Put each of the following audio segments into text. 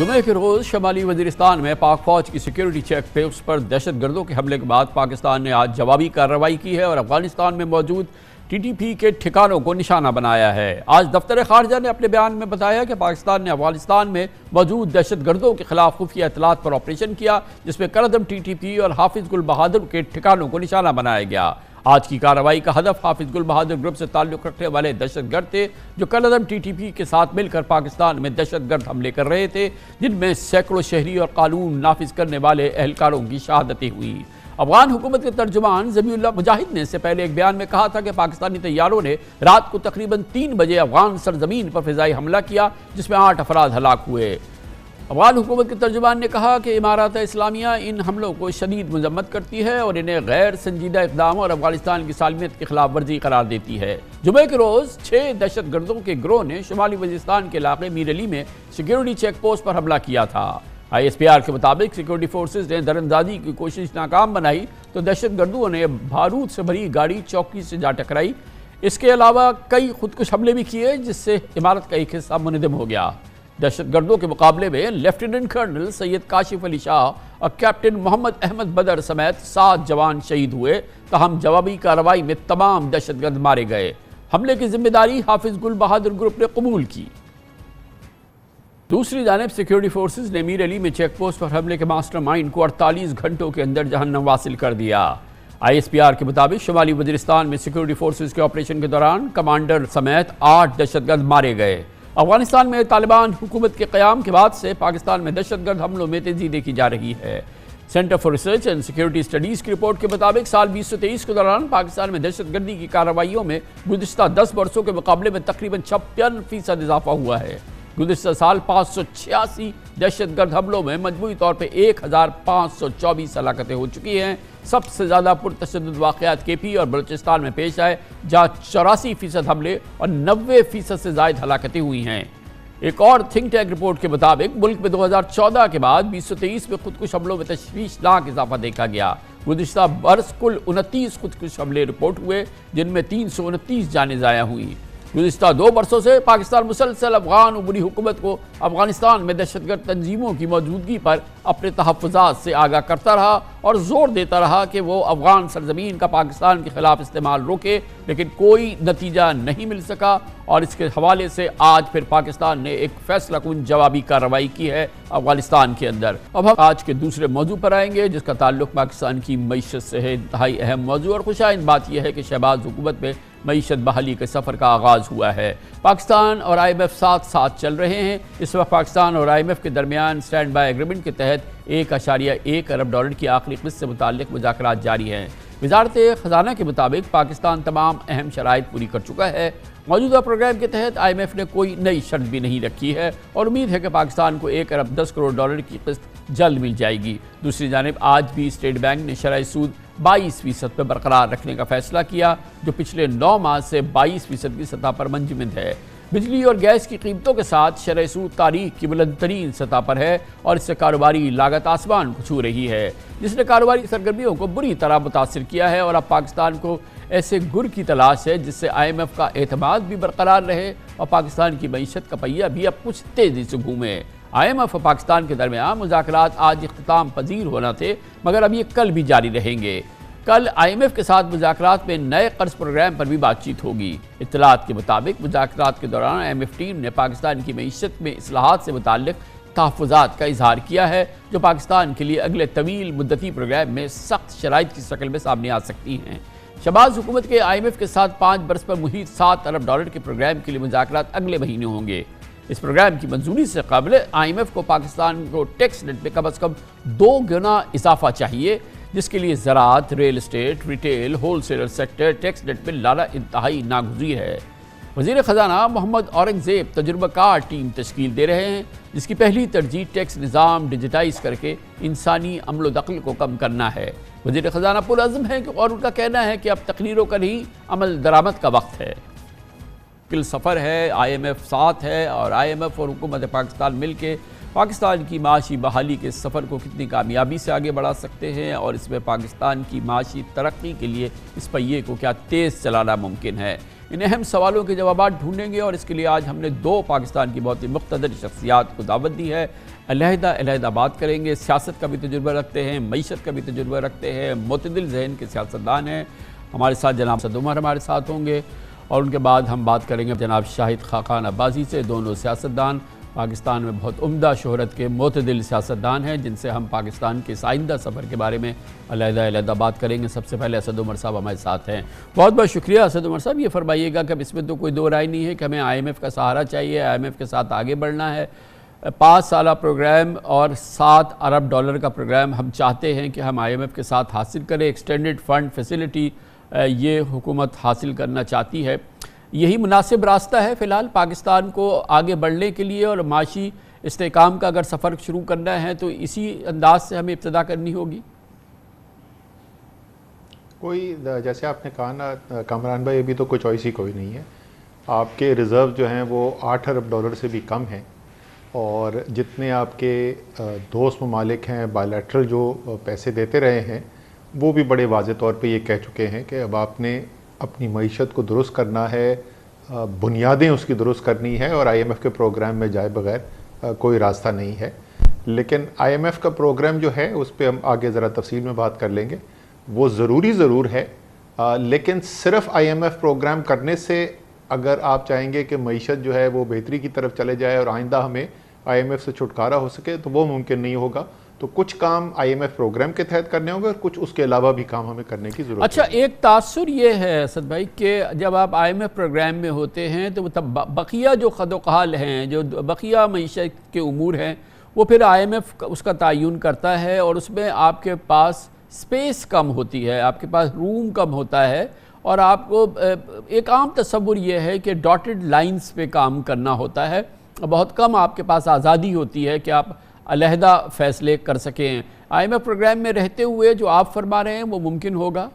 جمعے کے روز شمالی وزیرستان میں پاک فوج کی سیکیورٹی چیک پوسٹ پر دہشت گردوں کے حملے کے بعد پاکستان نے آج جوابی کارروائی کی ہے اور افغانستان میں موجود ٹی ٹی پی کے ٹھکانوں کو نشانہ بنایا ہے۔ آج دفتر خارجہ نے اپنے بیان میں بتایا کہ پاکستان نے افغانستان میں موجود دہشت گردوں کے خلاف خفیہ اطلاعات پر آپریشن کیا، جس میں کالعدم ٹی ٹی پی اور حافظ گل بہادر کے ٹھکانوں کو نشانہ بنایا گیا۔ آج کی کارروائی کا ہدف حافظ گل بہادر گروپ سے تعلق رکھنے والے دہشت گرد تھے جو کالعدم ٹی ٹی پی کے ساتھ مل کر پاکستان میں دہشت گرد حملے کر رہے تھے، جن میں سینکڑوں شہری اور قانون نافذ کرنے والے اہلکاروں کی شہادتیں ہوئی۔ افغان حکومت کے ترجمان ذبیح اللہ مجاہد نے اس سے پہلے ایک بیان میں کہا تھا کہ پاکستانی طیاروں نے رات کو تقریباً 3 بجے افغان سرزمین پر فضائی حملہ کیا، جس میں 8 افراد ہلاک ہوئے۔ افغان حکومت کے ترجمان نے کہا کہ امارات اسلامیہ ان حملوں کو شدید مذمت کرتی ہے اور انہیں غیر سنجیدہ اقدام اور افغانستان کی سالمیت کی خلاف ورزی قرار دیتی ہے۔ جمعے کے روز 6 دہشت گردوں کے گروہ نے شمالی وزیرستان کے علاقے میر علی میں سیکیورٹی چیک پوسٹ پر حملہ کیا تھا۔ ISPR کے مطابق سیکیورٹی فورسز نے دراندازی کی کوشش ناکام بنائی تو دہشت گردوں نے بارود سے بھری گاڑی چوکی سے جا ٹکرائی۔ اس کے علاوہ کئی خودکش حملے بھی کیے، جس سے عمارت کا ایک حصہ منہدم ہو گیا۔ دہشت گردوں کے مقابلے میں لیفٹیننٹ کرنل سید کاشف علی شاہ اور کیپٹن محمد احمد بدر سمیت 7 جوان شہید ہوئے، تاہم جوابی کارروائی میں تمام دہشت گرد مارے گئے۔ حملے کی ذمہ داری حافظ گل بہادر گروپ نے قبول کی۔ دوسری جانب سیکیورٹی فورسز نے میر علی میں چیک پوسٹ پر حملے کے ماسٹر مائنڈ کو 48 گھنٹوں کے اندر جہنم واصل کر دیا۔ ISPR کے مطابق شمالی وزیرستان میں سیکیورٹی فورسز کے آپریشن کے دوران کمانڈر سمیت 8 دہشت گرد مارے گئے۔ افغانستان میں طالبان حکومت کے قیام کے بعد سے پاکستان میں دہشت گرد حملوں میں تیزی دیکھی جا رہی ہے۔ Centre for research and security studies کی رپورٹ کے مطابق سال 2023 کے دوران پاکستان میں دہشت گردی کی کارروائیوں میں گزشتہ 10 برسوں کے مقابلے میں تقریباً 56% اضافہ ہوا ہے۔ گزشتہ سال 586 دہشت گرد حملوں میں مجموعی طور پہ 1524 ہلاکتیں ہو چکی ہیں۔ سب سے زیادہ پرتشدد واقعات KP اور بلوچستان میں پیش آئے، جہاں 84% حملے اور 90% سے زائد ہلاکتیں ہوئی ہیں۔ ایک اور تھنک ٹینک رپورٹ کے مطابق ملک میں 2014 کے بعد 2023 میں خودکش حملوں میں تشویشناک اضافہ دیکھا گیا۔ گزشتہ برس کل 29 خودکش حملے رپورٹ ہوئے، جن میں 329 جانیں ضائع ہوئیں۔ گزشتہ 2 برسوں سے پاکستان مسلسل افغان عبوری حکومت کو افغانستان میں دہشت گرد تنظیموں کی موجودگی پر اپنے تحفظات سے آگاہ کرتا رہا اور زور دیتا رہا کہ وہ افغان سرزمین کا پاکستان کے خلاف استعمال روکے، لیکن کوئی نتیجہ نہیں مل سکا اور اس کے حوالے سے آج پھر پاکستان نے ایک فیصلہ کن جوابی کارروائی کی ہے افغانستان کے اندر۔ اب ہم آج کے دوسرے موضوع پر آئیں گے، جس کا تعلق پاکستان کی معیشت سے ہے۔ انتہائی اہم موضوع اور خوشائند بات یہ ہے کہ شہباز حکومت میں معیشت بحالی کے سفر کا آغاز ہوا ہے۔ پاکستان اور IMF ساتھ ساتھ چل رہے ہیں۔ اس وقت پاکستان اور IMF کے درمیان سٹینڈ بائی ایگریمنٹ کے تحت $1.1 ارب کی آخری قسط سے متعلق مذاکرات جاری ہیں۔ وزارت خزانہ کے مطابق پاکستان تمام اہم شرائط پوری کر چکا ہے۔ موجودہ پروگرام کے تحت IMF نے کوئی نئی شرط بھی نہیں رکھی ہے اور امید ہے کہ پاکستان کو $1.10 کروڑ کی قسط جلد مل جائے گی۔ دوسری جانب آج بھی اسٹیٹ بینک نے شرح سود 22% پہ برقرار رکھنے کا فیصلہ کیا، جو پچھلے 9 ماہ سے 22% کی سطح پر منجمد ہے۔ بجلی اور گیس کی قیمتوں کے ساتھ شرح سود تاریخ کی بلند ترین سطح پر ہے اور اس سے کاروباری لاگت آسمان کو چھو رہی ہے، جس نے کاروباری سرگرمیوں کو بری طرح متاثر کیا ہے اور اب پاکستان کو ایسے گر کی تلاش ہے جس سے IMF کا اعتماد بھی برقرار رہے اور پاکستان کی معیشت کا پہیہ بھی اب کچھ تیزی سے گھومے۔ IMF اور پاکستان کے درمیان مذاکرات آج اختتام پذیر ہونا تھے، مگر اب یہ کل بھی جاری رہیں گے۔ کل IMF کے ساتھ مذاکرات میں نئے قرض پروگرام پر بھی بات چیت ہوگی۔ اطلاعات کے مطابق مذاکرات کے دوران IMF ٹیم نے پاکستان کی معیشت میں اصلاحات سے متعلق تحفظات کا اظہار کیا ہے، جو پاکستان کے لیے اگلے طویل مدتی پروگرام میں سخت شرائط کی شکل میں سامنے آ سکتی ہیں۔ شہباز حکومت کے IMF کے ساتھ 5 برس پر محیط $7 ارب کے پروگرام کے لیے مذاکرات اگلے مہینے ہوں گے۔ اس پروگرام کی منظوری سے قبل IMF کو پاکستان کو ٹیکس ریٹ میں کم از کم 2 گنا اضافہ چاہیے، جس کے لیے زراعت، real estate, retail, wholesaler sector tax rate میں لانا انتہائی ناگزیر ہے۔ وزیر خزانہ محمد اورنگزیب تجربہ کار ٹیم تشکیل دے رہے ہیں، جس کی پہلی ترجیح ٹیکس نظام ڈیجیٹائز کر کے انسانی عمل و دخل کو کم کرنا ہے۔ وزیر خزانہ پرعزم ہیں اور ان کا کہنا ہے کہ اب تقریروں کا نہیں، عمل درآمد کا وقت ہے۔ کل سفر ہے، IMF ساتھ ہے اور IMF اور حکومت پاکستان مل کے پاکستان کی معاشی بحالی کے سفر کو کتنی کامیابی سے آگے بڑھا سکتے ہیں اور اس میں پاکستان کی معاشی ترقی کے لیے اس پہیے کو کیا تیز چلانا ممکن ہے۔ ان اہم سوالوں کے جوابات ڈھونڈیں گے، اور اس کے لیے آج ہم نے دو پاکستان کی بہت ہی مقتدر شخصیات کو دعوت دی ہے۔ علیحدہ بات کریں گے، سیاست کا بھی تجربہ رکھتے ہیں، معیشت کا بھی تجربہ رکھتے ہیں، معتدل ذہن کے سیاستدان ہیں۔ ہمارے ساتھ جناب اسد عمر ہمارے ساتھ ہوں گے، اور ان کے بعد ہم بات کریں گے جناب شاہد خاقان عباسی سے۔ دونوں سیاستدان پاکستان میں بہت عمدہ شہرت کے معتدل سیاستدان ہیں، جن سے ہم پاکستان کے آئندہ سفر کے بارے میں علیحدہ بات کریں گے۔ سب سے پہلے اسد عمر صاحب ہمارے ساتھ ہیں۔ بہت بہت شکریہ اسد عمر صاحب۔ یہ فرمائیے گا کہ اب اس میں تو کوئی دو رائے نہیں ہے کہ ہمیں IMF کا سہارا چاہیے، IMF کے ساتھ آگے بڑھنا ہے۔ 5 سالہ پروگرام اور $7 ارب کا پروگرام ہم چاہتے ہیں کہ ہم IMF کے ساتھ حاصل کریں۔ ایکسٹینڈڈ فنڈ فیسلٹی یہ حکومت حاصل کرنا چاہتی ہے۔ یہی مناسب راستہ ہے فی الحال پاکستان کو آگے بڑھنے کے لیے، اور معاشی استحکام کا اگر سفر شروع کرنا ہے تو اسی انداز سے ہمیں ابتدا کرنی ہوگی۔ کوئی جیسے آپ نے کہا نا کامران بھائی، ابھی تو کوئی چوائس ہی کوئی نہیں ہے۔ آپ کے ریزرو جو ہیں وہ $8 ارب سے بھی کم ہیں، اور جتنے آپ کے دوست ممالک ہیں بائیلیٹرل جو پیسے دیتے رہے ہیں، وہ بھی بڑے واضح طور پہ یہ کہہ چکے ہیں کہ اب آپ نے اپنی معیشت کو درست کرنا ہے، بنیادیں اس کی درست کرنی ہے، اور IMF کے پروگرام میں جائے بغیر کوئی راستہ نہیں ہے۔ لیکن IMF کا پروگرام جو ہے اس پہ ہم آگے ذرا تفصیل میں بات کر لیں گے۔ وہ ضرور ہے، لیکن صرف IMF پروگرام کرنے سے اگر آپ چاہیں گے کہ معیشت جو ہے وہ بہتری کی طرف چلے جائے اور آئندہ ہمیں IMF سے چھٹکارا ہو سکے، تو وہ ممکن نہیں ہوگا۔ تو کچھ کام IMF پروگرام کے تحت کرنے ہوں گے، اور کچھ اس کے علاوہ بھی کام ہمیں کرنے کی ضرورت ہے۔ اچھا، ایک تاثر یہ ہے اسد بھائی کہ جب آپ IMF پروگرام میں ہوتے ہیں تو بقیہ جو خد و قحال ہیں، جو بقیہ معیشت کے امور ہیں، وہ پھر IMF اس کا تعین کرتا ہے، اور اس میں آپ کے پاس سپیس کم ہوتی ہے، آپ کے پاس روم کم ہوتا ہے، اور آپ کو ایک عام تصور یہ ہے کہ ڈاٹڈ لائنز پہ کام کرنا ہوتا ہے۔ بہت کم آپ کے پاس آزادی ہوتی ہے کہ آپ علیحدہ فیصلے کر سکیں۔ IMF پروگرام میں رہتے ہوئے جو آپ فرما رہے ہیں وہ ممکن ہوگا؟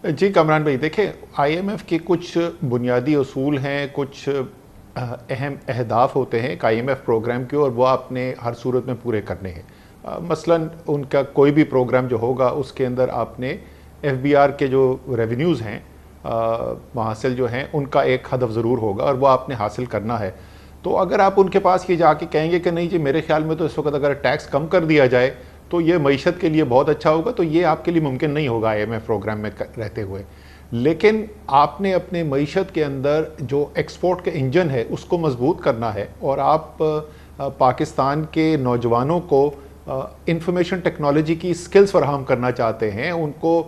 جی کامران بھائی، دیکھیں IMF کے کچھ بنیادی اصول ہیں، کچھ اہم اہداف ہوتے ہیں ایک IMF پروگرام کے، اور وہ آپ نے ہر صورت میں پورے کرنے ہیں۔ مثلا ان کا کوئی بھی پروگرام جو ہوگا اس کے اندر آپ نے FBR کے جو ریونیوز ہیں محاصل جو ہیں، ان کا ایک ہدف ضرور ہوگا، اور وہ آپ نے حاصل کرنا ہے۔ تو اگر آپ ان کے پاس یہ جا کے کہیں گے کہ نہیں جی میرے خیال میں تو اس وقت اگر ٹیکس کم کر دیا جائے تو یہ معیشت کے لیے بہت اچھا ہوگا، تو یہ آپ کے لیے ممکن نہیں ہوگا IMF پروگرام میں رہتے ہوئے۔ لیکن آپ نے اپنے معیشت کے اندر جو ایکسپورٹ کے انجن ہے اس کو مضبوط کرنا ہے، اور آپ پاکستان کے نوجوانوں کو انفارمیشن ٹیکنالوجی کی سکلز فراہم کرنا چاہتے ہیں، ان کو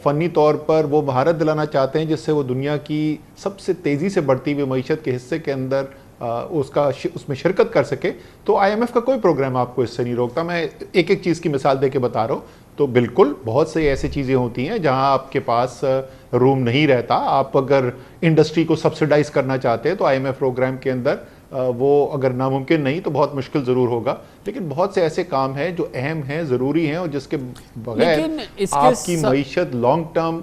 فنی طور پر وہ مہارت دلانا چاہتے ہیں جس سے وہ دنیا کی سب سے تیزی سے بڑھتی ہوئی معیشت کے حصے کے اندر اس میں شرکت کر سکے، تو IMF کا کوئی پروگرام آپ کو اس سے نہیں روکتا۔ میں ایک چیز کی مثال دے کے بتا رہا ہوں، تو بالکل بہت سے ایسی چیزیں ہوتی ہیں جہاں آپ کے پاس روم نہیں رہتا۔ آپ اگر انڈسٹری کو سبسیڈائز کرنا چاہتے ہیں تو IMF پروگرام کے اندر وہ اگر ناممکن نہیں تو بہت مشکل ضرور ہوگا، لیکن بہت سے ایسے کام ہیں جو اہم ہیں، ضروری ہیں، اور جس کے بغیر آپ کی معیشت لانگ ٹرم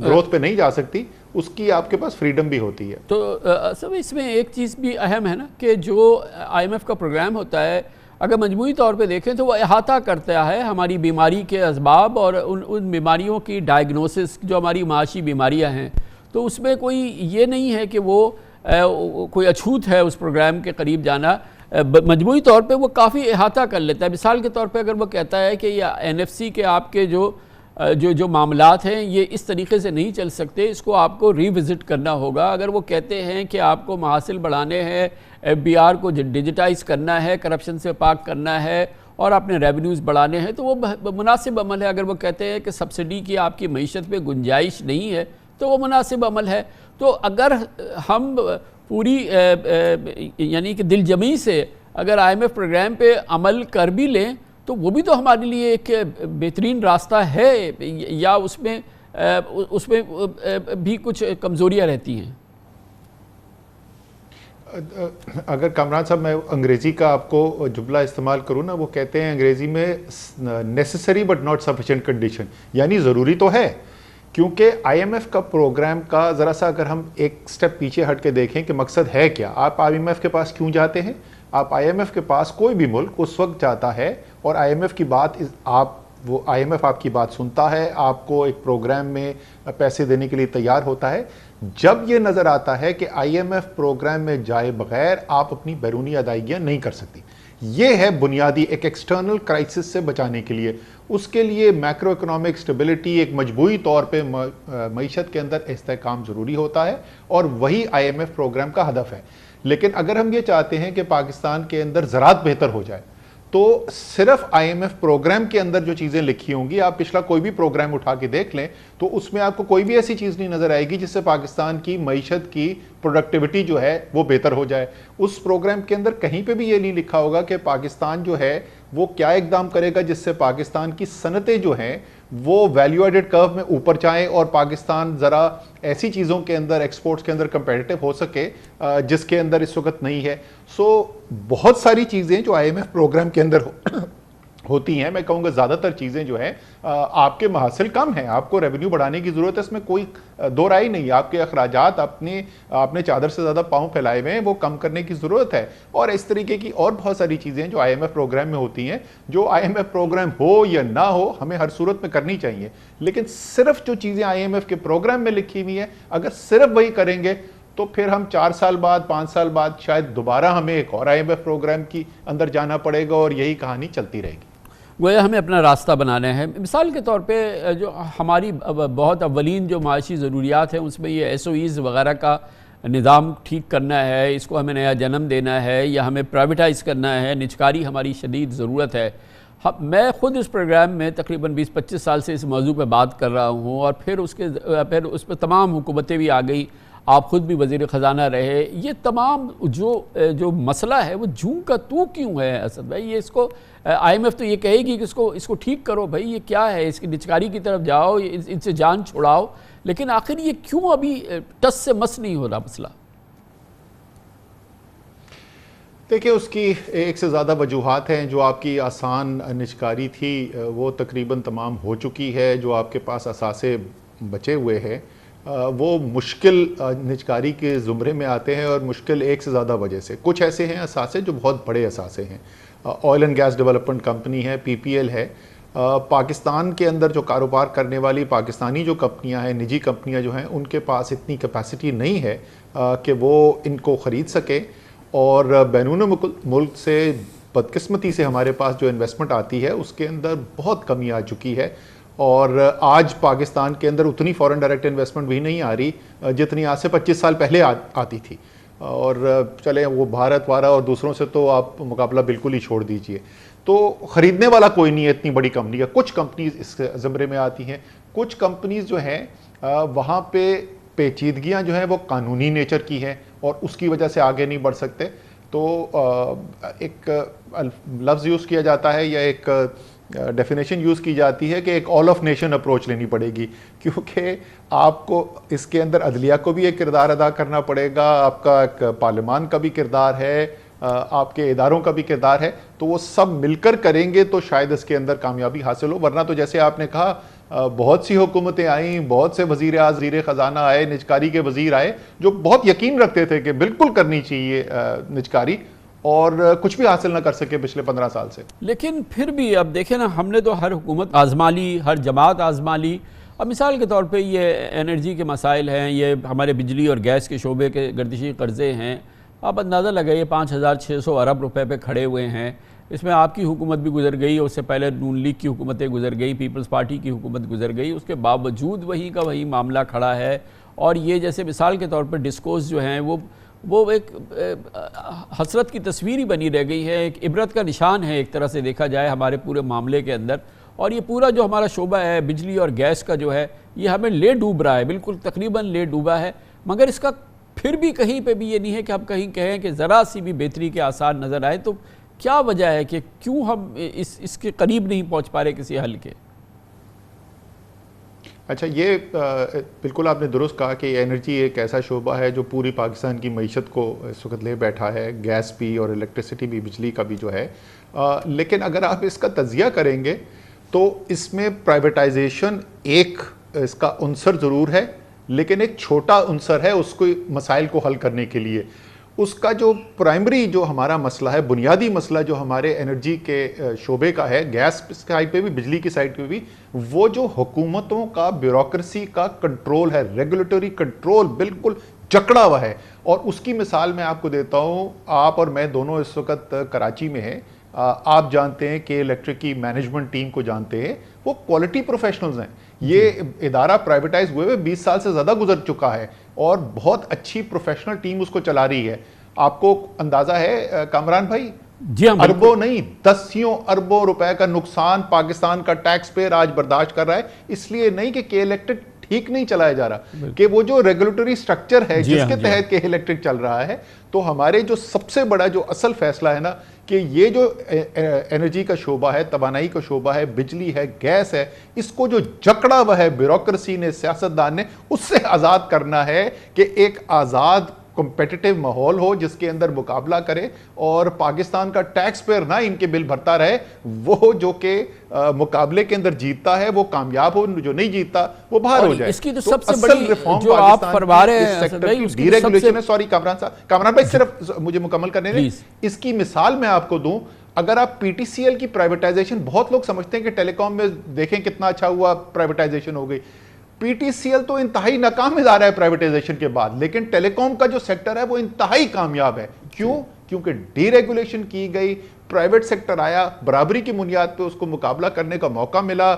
گروتھ پہ نہیں جا سکتی، اس کی آپ کے پاس فریڈم بھی ہوتی ہے۔ تو سب اس میں ایک چیز بھی اہم ہے نا کہ جو IMF کا پروگرام ہوتا ہے، اگر مجموعی طور پہ دیکھیں تو وہ احاطہ کرتا ہے ہماری بیماری کے اسباب اور ان بیماریوں کی ڈائیگنوسس جو ہماری معاشی بیماریاں ہیں۔ تو اس میں کوئی یہ نہیں ہے کہ وہ کوئی اچھوت ہے اس پروگرام کے قریب جانا، مجموعی طور پہ وہ کافی احاطہ کر لیتا ہے۔ مثال کے طور پہ اگر وہ کہتا ہے کہ یہ NFC کے آپ کے جو معاملات ہیں یہ اس طریقے سے نہیں چل سکتے، اس کو آپ کو ری وزٹ کرنا ہوگا۔ اگر وہ کہتے ہیں کہ آپ کو محاصل بڑھانے ہیں، FBR کو ڈیجیٹائز کرنا ہے، کرپشن سے پاک کرنا ہے، اور اپنے ریونیوز بڑھانے ہیں، تو وہ مناسب عمل ہے۔ اگر وہ کہتے ہیں کہ سبسڈی کی آپ کی معیشت پہ گنجائش نہیں ہے تو وہ مناسب عمل ہے۔ تو اگر ہم پوری یعنی کہ دل جمعی سے اگر IMF پروگرام پہ عمل کر بھی لیں تو وہ بھی تو ہمارے لیے ایک بہترین راستہ ہے، یا اس میں بھی کچھ کمزوریاں رہتی ہیں؟ اگر کامران صاحب میں انگریزی کا آپ کو جملہ استعمال کروں نا، وہ کہتے ہیں انگریزی میں necessary but not sufficient condition, یعنی ضروری تو ہے، کیونکہ IMF کا پروگرام کا ذرا سا اگر ہم ایک سٹیپ پیچھے ہٹ کے دیکھیں کہ مقصد ہے کیا، آپ IMF کے پاس کیوں جاتے ہیں؟ آپ IMF کے پاس کوئی بھی ملک اس وقت جاتا ہے اور IMF کی بات آپ وہ IMF آپ کی بات سنتا ہے, آپ کو ایک پروگرام میں پیسے دینے کے لیے تیار ہوتا ہے. جب یہ نظر آتا ہے کہ IMF پروگرام میں جائے بغیر آپ اپنی بیرونی ادائیگیاں نہیں کر سکتی, یہ ہے بنیادی ایک ایکسٹرنل کرائسس سے بچانے کے لیے. اس کے لیے میکرو اکنامک سٹیبلٹی ایک مجموعی طور پہ معیشت کے اندر استحکام ضروری ہوتا ہے, اور وہی IMF پروگرام کا ہدف ہے. لیکن اگر ہم یہ چاہتے ہیں کہ پاکستان کے اندر زراعت بہتر ہو جائے, تو صرف IMF پروگرام کے اندر جو چیزیں لکھی ہوں گی, آپ پچھلا کوئی بھی پروگرام اٹھا کے دیکھ لیں تو اس میں آپ کو کوئی بھی ایسی چیز نہیں نظر آئے گی جس سے پاکستان کی معیشت کی پروڈکٹیوٹی جو ہے وہ بہتر ہو جائے. اس پروگرام کے اندر کہیں پہ بھی یہ نہیں لکھا ہوگا کہ پاکستان جو ہے وہ کیا اقدام کرے گا جس سے پاکستان کی صنعتیں جو ہیں وہ ویلیو ایڈڈ کرو میں اوپر جائیں اور پاکستان ذرا ایسی چیزوں کے اندر ایکسپورٹس کے اندر کمپیٹیٹو ہو سکے جس کے اندر اس وقت نہیں ہے. سو بہت ساری چیزیں جو IMF پروگرام کے اندر ہوتی ہیں, میں کہوں گا زیادہ تر چیزیں جو ہیں آپ کے محاصل کم ہیں, آپ کو ریونیو بڑھانے کی ضرورت ہے, اس میں کوئی دو رائے نہیں. آپ کے اخراجات آپ نے چادر سے زیادہ پاؤں پھیلائے ہوئے ہیں, وہ کم کرنے کی ضرورت ہے. اور اس طریقے کی اور بہت ساری چیزیں جو IMF پروگرام میں ہوتی ہیں, جو IMF پروگرام ہو یا نہ ہو ہمیں ہر صورت میں کرنی چاہیے. لیکن صرف جو چیزیں IMF کے پروگرام میں لکھی ہوئی ہیں, اگر صرف وہی کریں گے تو پھر ہم 4 سال بعد 5 سال بعد شاید دوبارہ ہمیں ایک اور IMF پروگرام کی اندر جانا پڑے گا, اور یہی کہانی چلتی رہے گی. گویا ہمیں اپنا راستہ بنانا ہے. مثال کے طور پہ جو ہماری بہت اولین جو معاشی ضروریات ہیں اس میں یہ SOEs وغیرہ کا نظام ٹھیک کرنا ہے, اس کو ہمیں نیا جنم دینا ہے یا ہمیں پرائیویٹائز کرنا ہے. نجکاری ہماری شدید ضرورت ہے. میں خود اس پروگرام میں تقریباً 20-25 سال سے اس موضوع پہ بات کر رہا ہوں, اور پھر اس پہ تمام حکومتیں بھی آ گئی, آپ خود بھی وزیر خزانہ رہے. یہ تمام جو مسئلہ ہے وہ جوں کا تو کیوں ہے اسد بھائی؟ یہ اس کو IMF تو یہ کہے گی کہ اس کو ٹھیک کرو بھائی, یہ کیا ہے, اس کی نجکاری کی طرف جاؤ, ان سے جان چھڑاؤ, لیکن آخر یہ کیوں ابھی ٹس سے مس نہیں ہو رہا مسئلہ؟ دیکھیں, اس کی ایک سے زیادہ وجوہات ہیں. جو آپ کی آسان نجکاری تھی وہ تقریباً تمام ہو چکی ہے. جو آپ کے پاس اثاثے بچے ہوئے ہیں وہ مشکل نجکاری کے زمرے میں آتے ہیں, اور مشکل ایک سے زیادہ وجہ سے. کچھ ایسے ہیں اثاثے جو بہت بڑے اثاثے ہیں. Oil and gas development company ہے, PPL ہے. پاکستان کے اندر جو کاروبار کرنے والی پاکستانی جو کمپنیاں ہیں, نجی کمپنیاں جو ہیں, ان کے پاس اتنی کیپیسٹی نہیں ہے کہ وہ ان کو خرید سکے. اور بیرون ملک سے بدقسمتی سے ہمارے پاس جو انویسٹمنٹ آتی ہے اس کے اندر بہت کمی آ چکی ہے. اور آج پاکستان کے اندر اتنی فورن ڈائریکٹ انویسٹمنٹ بھی نہیں آ رہی جتنی آج سے 25 سال پہلے آتی تھی. اور چلیں وہ بھارت وارہ اور دوسروں سے تو آپ مقابلہ بالکل ہی چھوڑ دیجئے, تو خریدنے والا کوئی نہیں ہے اتنی بڑی کمپنی کا. کچھ کمپنیز اس زمرے میں آتی ہیں. کچھ کمپنیز جو ہیں وہاں پہ پیچیدگیاں جو ہیں وہ قانونی نیچر کی ہیں اور اس کی وجہ سے آگے نہیں بڑھ سکتے. تو ایک لفظ یوز کیا جاتا ہے یا ایک ڈیفینیشن یوز کی جاتی ہے کہ ایک آل آف نیشن اپروچ لینی پڑے گی, کیونکہ آپ کو اس کے اندر عدلیہ کو بھی ایک کردار ادا کرنا پڑے گا, آپ کا ایک پارلیمان کا بھی کردار ہے, آپ کے اداروں کا بھی کردار ہے. تو وہ سب مل کر کریں گے تو شاید اس کے اندر کامیابی حاصل ہو. ورنہ تو جیسے آپ نے کہا بہت سی حکومتیں آئیں, بہت سے وزیر خزانہ آئے, نجکاری کے وزیر آئے جو بہت یقین رکھتے تھے کہ بالکل کرنی چاہیے نجکاری, اور کچھ بھی حاصل نہ کر سکے پچھلے 15 سال سے. لیکن پھر بھی اب دیکھیں نا, ہم نے تو ہر حکومت آزما لی, ہر جماعت آزما لی. اب مثال کے طور پہ یہ انرجی کے مسائل ہیں, یہ ہمارے بجلی اور گیس کے شعبے کے گردشی قرضے ہیں, آپ اندازہ لگائیے 5600 ارب روپے پہ کھڑے ہوئے ہیں. اس میں آپ کی حکومت بھی گزر گئی, اس سے پہلے نون لیگ کی حکومتیں گزر گئی, پیپلز پارٹی کی حکومت گزر گئی, اس کے باوجود وہی کا وہی معاملہ کھڑا ہے. اور یہ جیسے مثال کے طور پر ڈسکوز جو ہیں وہ ایک حسرت کی تصویر ہی بنی رہ گئی ہے, ایک عبرت کا نشان ہے ایک طرح سے دیکھا جائے ہمارے پورے معاملے کے اندر. اور یہ پورا جو ہمارا شعبہ ہے بجلی اور گیس کا جو ہے یہ ہمیں لے ڈوب رہا ہے, بالکل تقریباً لے ڈوبا ہے. مگر اس کا پھر بھی کہیں پہ بھی یہ نہیں ہے کہ ہم کہیں کہیں کہ ذرا سی بھی بہتری کے آثار نظر آئے. تو کیا وجہ ہے کہ کیوں ہم اس کے قریب نہیں پہنچ پا رہے کسی حل کے؟ اچھا, یہ بالکل آپ نے درست کہا کہ انرجی ایک ایسا شعبہ ہے جو پوری پاکستان کی معیشت کو اس وقت لے بیٹھا ہے, گیس بھی اور الیکٹریسٹی بھی, بجلی کا بھی جو ہے. لیکن اگر آپ اس کا تجزیہ کریں گے تو اس میں پرائیویٹائزیشن ایک اس کا عنصر ضرور ہے, لیکن ایک چھوٹا عنصر ہے اس کو مسائل کو حل کرنے کے لیے. اس کا جو پرائمری جو ہمارا مسئلہ ہے، بنیادی مسئلہ جو ہمارے انرجی کے شعبے کا ہے، گیس سائڈ پہ بھی، بجلی کی سائڈ پہ بھی، وہ جو حکومتوں کا بیوروکریسی کا کنٹرول ہے، ریگولیٹری کنٹرول بالکل جکڑا ہوا ہے. اور اس کی مثال میں آپ کو دیتا ہوں. آپ اور میں دونوں اس وقت کراچی میں ہیں. آپ جانتے ہیں کہ الیکٹرک کی مینجمنٹ ٹیم کو جانتے ہیں، وہ کوالٹی پروفیشنلز ہیں. یہ ادارہ پرائیویٹائز ہوئے 20 سال سے زیادہ گزر چکا ہے اور بہت اچھی پروفیشنل ٹیم اس کو چلا رہی ہے. آپ کو اندازہ ہے کامران بھائی، جی ہاں، اربوں نہیں 10 اربوں روپے کا نقصان پاکستان کا ٹیکس پیئر آج برداشت کر رہا ہے. اس لیے نہیں کہ الیکٹرک ٹھیک نہیں چلایا جا رہا، کہ وہ جو ریگولیٹری سٹرکچر ہے جس کے تحت کہ الیکٹرک چل رہا ہے. تو ہمارے جو سب سے بڑا جو اصل فیصلہ ہے نا، کہ یہ جو انرجی کا شعبہ ہے، توانائی کا شعبہ ہے، بجلی ہے، گیس ہے، اس کو جو جکڑا ہوا ہے بیوروکریسی نے، سیاستدان نے، اس سے آزاد کرنا ہے کہ ایک آزاد کمپیٹیٹیو ماحول ہو جس کے اندر مقابلہ کرے، اور پاکستان کا ٹیکس پیئر نہ ان کے بل بھرتا رہے. وہ جو کہ مقابلے کے اندر جیتتا ہے وہ کامیاب ہو، جو نہیں جیتتا وہ باہر ہو جائے. اس کی تو سب سے بڑی جو آپ فرما رہے ہیں ڈی ریگولیشن ہے. سوری کامران بھائی صرف مجھے مکمل کرنے دیں. اس کی مثال میں آپ کو دوں. اگر آپ پی ٹی سی ایل کی پرائیویٹائزیشن، بہت لوگ سمجھتے ہیں کہ ٹیلی کام میں دیکھیں کتنا اچھا ہوا، پرائیویٹائزیشن ہو گئی. پی ٹی سی ایل تو انتہائی ناکام ادارہ ہے پرائیویٹائزیشن کے بعد، لیکن ٹیلی کام کا جو سیکٹر ہے وہ انتہائی کامیاب ہے. کیوں؟ کیونکہ ڈی ریگولیشن کی گئی، پرائیویٹ سیکٹر آیا، برابری کی بنیاد پہ اس کو مقابلہ کرنے کا موقع ملا،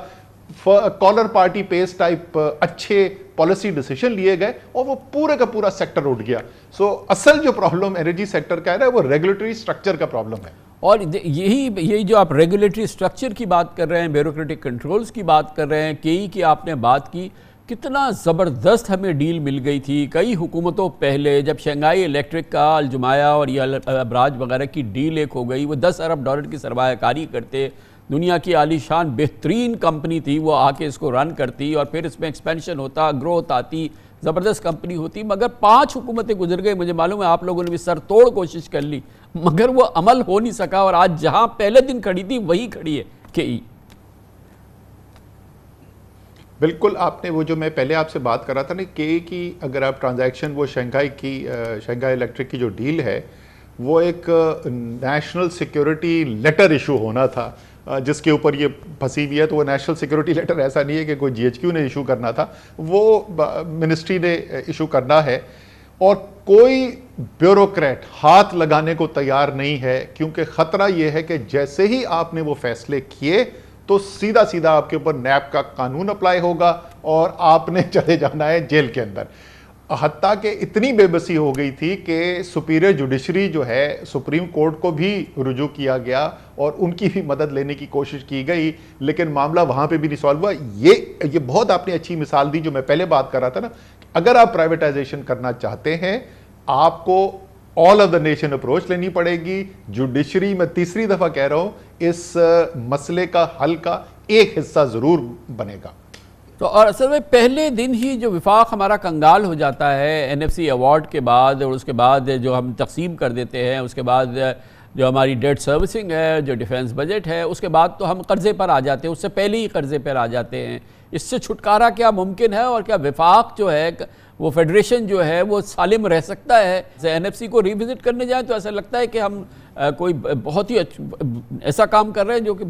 کالر پارٹی پیس ٹائپ اچھے پالیسی ڈیسیشن لیے گئے، اور وہ پورے کا پورا سیکٹر اٹھ گیا. سو اصل جو پرابلم انرجی سیکٹر کا ہے وہ ریگولیٹری سٹرکچر کا پرابلم ہے. اور یہی جو آپ ریگولیٹری سٹرکچر کی بات کر رہے ہیں، بیوروکریٹک کنٹرولز کی بات کر رہے ہیں، کی آپ نے بات کی، کتنا زبردست ہمیں ڈیل مل گئی تھی کئی حکومتوں پہلے. جب شنگھائی الیکٹرک کا الجمایا اور یہ ابراج وغیرہ کی ڈیل ایک ہو گئی، وہ $10 ارب کی سرمایہ کاری کرتے، دنیا کی عالی شان بہترین کمپنی تھی، وہ آ کے اس کو رن کرتی اور پھر اس میں ایکسپینشن ہوتا، گروتھ آتی، زبردست کمپنی ہوتی. مگر 5 حکومتیں گزر گئی، مجھے معلوم ہے آپ لوگوں نے بھی سر توڑ کوشش کر لی، مگر وہ عمل ہو نہیں سکا. اور آج جہاں پہلے دن کھڑی تھی وہی کھڑی ہے کہ بالکل. آپ نے وہ جو میں پہلے آپ سے بات کر رہا تھا نا، کی اگر آپ ٹرانزیکشن، وہ شنگھائی الیکٹرک کی جو ڈیل ہے، وہ ایک نیشنل سیکیورٹی لیٹر ایشو ہونا تھا جس کے اوپر یہ پھنسی ہوئی ہے. تو وہ نیشنل سیکیورٹی لیٹر ایسا نہیں ہے کہ کوئی GHQ نے ایشو کرنا تھا، وہ منسٹری نے ایشو کرنا ہے. اور کوئی بیوروکریٹ ہاتھ لگانے کو تیار نہیں ہے، کیونکہ خطرہ یہ ہے کہ جیسے ہی آپ نے وہ فیصلے کیے تو سیدھا سیدھا آپ کے اوپر نیب کا قانون اپلائی ہوگا اور آپ نے چلے جانا ہے جیل کے اندر. حتیٰ کہ اتنی بے بسی ہو گئی تھی کہ سپیریئر جوڈیشری جو ہے، سپریم کورٹ کو بھی رجوع کیا گیا اور ان کی بھی مدد لینے کی کوشش کی گئی، لیکن معاملہ وہاں پہ بھی نہیں سالو ہوا. یہ بہت آپ نے اچھی مثال دی جو میں پہلے بات کر رہا تھا نا. اگر آپ پرائیویٹائزیشن کرنا چاہتے ہیں، آپ کو all of the nation approach لینی پڑے گی. جوڈیشری، میں تیسری دفعہ کہہ رہا ہوں، اس مسئلے کا حل کا ایک حصہ ضرور بنے گا. تو اور اصل میں پہلے دن ہی جو وفاق ہمارا کنگال ہو جاتا ہے NFC ایوارڈ کے بعد، اور اس کے بعد جو ہم تقسیم کر دیتے ہیں، اس کے بعد جو ہماری ڈیٹ سروسنگ ہے، جو ڈیفنس بجٹ ہے، اس کے بعد تو ہم قرضے پر آ جاتے ہیں، اس سے پہلے ہی قرضے پر آ جاتے ہیں. اس سے چھٹکارا کیا ممکن ہے؟ اور کیا وفاق جو ہے، وہ فیڈریشن جو ہے، وہ سالم رہ سکتا ہے؟ NFC کو ریوزٹ کرنے جائیں تو ایسا لگتا ہے کہ ہم کوئی بہت ہی ایسا کام کر رہے ہیں جو کہ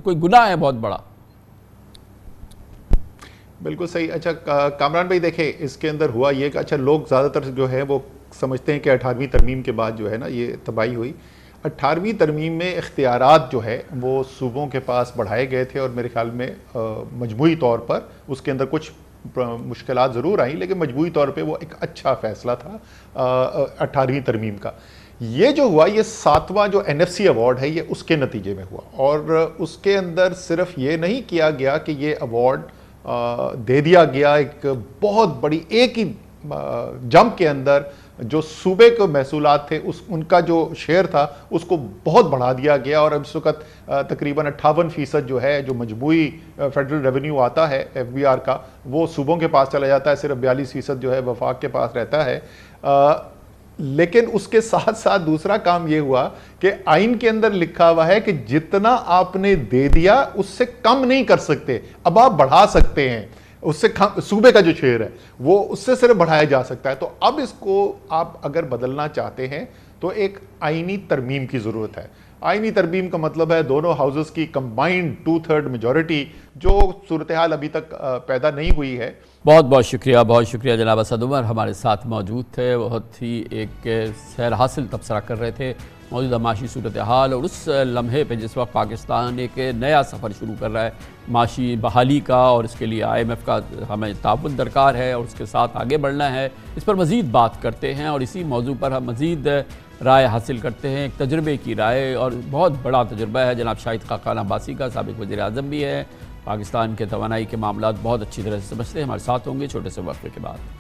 کوئی گناہ ہے بہت بڑا. بالکل صحیح. اچھا کامران بھائی دیکھیں، اس کے اندر ہوا یہ کہ اچھا لوگ زیادہ تر جو ہے وہ سمجھتے ہیں کہ 18ویں ترمیم کے بعد جو ہے نا یہ تباہی ہوئی. 18ویں ترمیم میں اختیارات جو ہے وہ صوبوں کے پاس بڑھائے گئے تھے، اور میرے خیال میں مجموعی طور پر اس کے اندر کچھ مشکلات ضرور آئیں، لیکن مجموعی طور پہ وہ ایک اچھا فیصلہ تھا 18ویں ترمیم کا. یہ جو ہوا، یہ 7واں جو NFC ایوارڈ ہے، یہ اس کے نتیجے میں ہوا. اور اس کے اندر صرف یہ نہیں کیا گیا کہ یہ ایوارڈ دے دیا گیا، ایک بہت بڑی ایک ہی جمپ کے اندر جو صوبے کے محصولات تھے ان کا جو شیئر تھا اس کو بہت بڑھا دیا گیا. اور اس وقت تقریباً 58% جو ہے، جو مجموعی فیڈرل ریونیو آتا ہے FBR کا، وہ صوبوں کے پاس چلا جاتا ہے، صرف 42% جو ہے وفاق کے پاس رہتا ہے. لیکن اس کے ساتھ ساتھ دوسرا کام یہ ہوا کہ آئین کے اندر لکھا ہوا ہے کہ جتنا آپ نے دے دیا اس سے کم نہیں کر سکتے، اب آپ بڑھا سکتے ہیں. اس سے صوبے کا جو شیئر ہے وہ اس سے صرف بڑھایا جا سکتا ہے. تو اب اس کو آپ اگر بدلنا چاہتے ہیں تو ایک آئینی ترمیم کی ضرورت ہے. آئینی ترمیم کا مطلب ہے دونوں ہاؤسز کی کمبائنڈ 2/3 میجورٹی, جو صورتحال ابھی تک پیدا نہیں ہوئی ہے. بہت بہت شکریہ جناب اسد عمر ہمارے ساتھ موجود تھے. بہت ہی ایک سیر حاصل تبصرہ کر رہے تھے موجودہ معاشی صورتحال اور اس لمحے پہ جس وقت پاکستان ایک نیا سفر شروع کر رہا ہے معاشی بحالی کا, اور اس کے لیے IMF کا ہمیں تعاون درکار ہے اور اس کے ساتھ آگے بڑھنا ہے. اس پر مزید بات کرتے ہیں اور اسی موضوع پر ہم مزید رائے حاصل کرتے ہیں, ایک تجربے کی رائے, اور بہت بڑا تجربہ ہے جناب شاہد خاقان عباسی کا, سابق وزیر اعظم بھی ہے, پاکستان کے توانائی کے معاملات بہت اچھی طرح سے سمجھتے ہیں. ہمارے ساتھ ہوں گے چھوٹے سے وقفے کے بعد.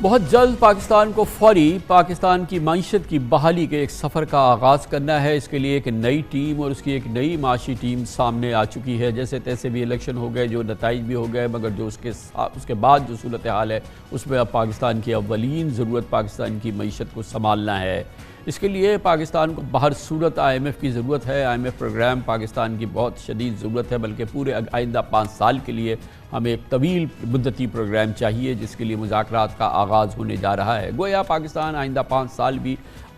بہت جلد پاکستان کو فوری پاکستان کی معیشت کی بحالی کے ایک سفر کا آغاز کرنا ہے. اس کے لیے ایک نئی ٹیم اور اس کی ایک نئی معاشی ٹیم سامنے آ چکی ہے. جیسے تیسے بھی الیکشن ہو گئے, جو نتائج بھی ہو گئے, مگر جو اس کے بعد جو صورتحال ہے اس میں اب پاکستان کی اولین ضرورت پاکستان کی معیشت کو سنبھالنا ہے. اس کے لیے پاکستان کو بہر صورت IMF کی ضرورت ہے. IMF پروگرام پاکستان کی بہت شدید ضرورت ہے, بلکہ پورے آئندہ 5 سال کے لیے ہمیں ایک طویل مدتی پروگرام چاہیے جس کے لیے مذاکرات کا آغاز ہونے جا رہا ہے. گویا پاکستان آئندہ 5 سال بھی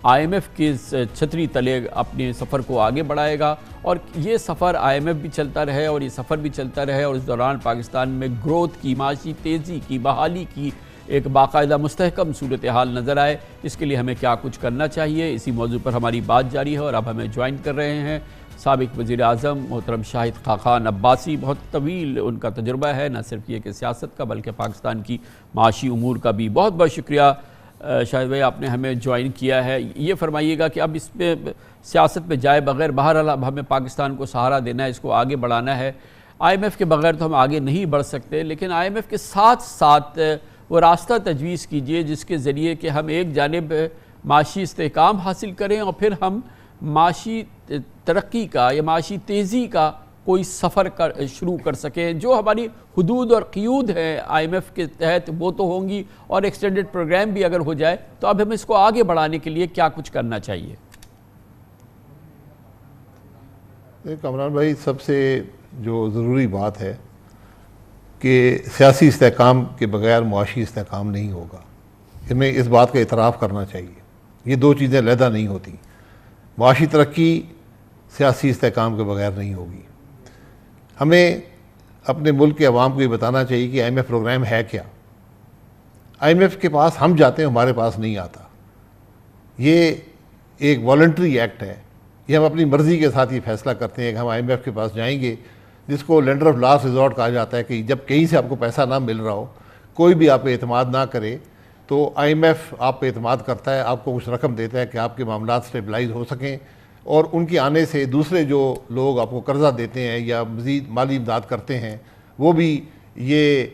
IMF کی چھتری تلے اپنے سفر کو آگے بڑھائے گا, اور یہ سفر IMF بھی چلتا رہے اور یہ سفر بھی چلتا رہے, اور اس دوران پاکستان میں گروتھ کی, معاشی تیزی کی, بحالی کی ایک باقاعدہ مستحکم صورتحال نظر آئے. اس کے لیے ہمیں کیا کچھ کرنا چاہیے, اسی موضوع پر ہماری بات جاری ہے. اور اب ہمیں جوائن کر رہے ہیں سابق وزیر اعظم محترم شاہد خاقان عباسی. بہت طویل ان کا تجربہ ہے, نہ صرف یہ کہ سیاست کا بلکہ پاکستان کی معاشی امور کا بھی. بہت بہت شکریہ شاہد بھائی, آپ نے ہمیں جوائن کیا ہے. یہ فرمائیے گا کہ اب اس پہ سیاست پہ جائے بغیر بہرحال اب ہمیں پاکستان کو سہارا دینا ہے, اس کو آگے بڑھانا ہے. IMF کے بغیر تو ہم آگے نہیں بڑھ سکتے, لیکن IMF کے ساتھ ساتھ وہ راستہ تجویز کیجئے جس کے ذریعے کہ ہم ایک جانب معاشی استحکام حاصل کریں اور پھر ہم معاشی ترقی کا یا معاشی تیزی کا کوئی سفر شروع کر سکیں. جو ہماری حدود اور قیود ہیں IMF کے تحت وہ تو ہوں گی, اور ایکسٹینڈڈ پروگرام بھی اگر ہو جائے تو اب ہمیں اس کو آگے بڑھانے کے لیے کیا کچھ کرنا چاہیے. کامران بھائی, سب سے جو ضروری بات ہے کہ سیاسی استحکام کے بغیر معاشی استحکام نہیں ہوگا. ہمیں اس بات کا اعتراف کرنا چاہیے. یہ دو چیزیں علیحدہ نہیں ہوتی. معاشی ترقی سیاسی استحکام کے بغیر نہیں ہوگی. ہمیں اپنے ملک کے عوام کو یہ بتانا چاہیے کہ IMF پروگرام ہے کیا. IMF کے پاس ہم جاتے ہیں, ہمارے پاس نہیں آتا. یہ ایک والنٹری ایکٹ ہے. یہ ہم اپنی مرضی کے ساتھ یہ فیصلہ کرتے ہیں کہ ہم IMF کے پاس جائیں گے, جس کو لینڈر آف لاسٹ ریزورٹ کہا جاتا ہے کہ جب کہیں سے آپ کو پیسہ نہ مل رہا ہو, کوئی بھی آپ پہ اعتماد نہ کرے, تو IMF آپ پہ اعتماد کرتا ہے, آپ کو کچھ رقم دیتا ہے کہ آپ کے معاملات سٹیبلائز ہو سکیں, اور ان کے آنے سے دوسرے جو لوگ آپ کو قرضہ دیتے ہیں یا مزید مالی امداد کرتے ہیں وہ بھی یہ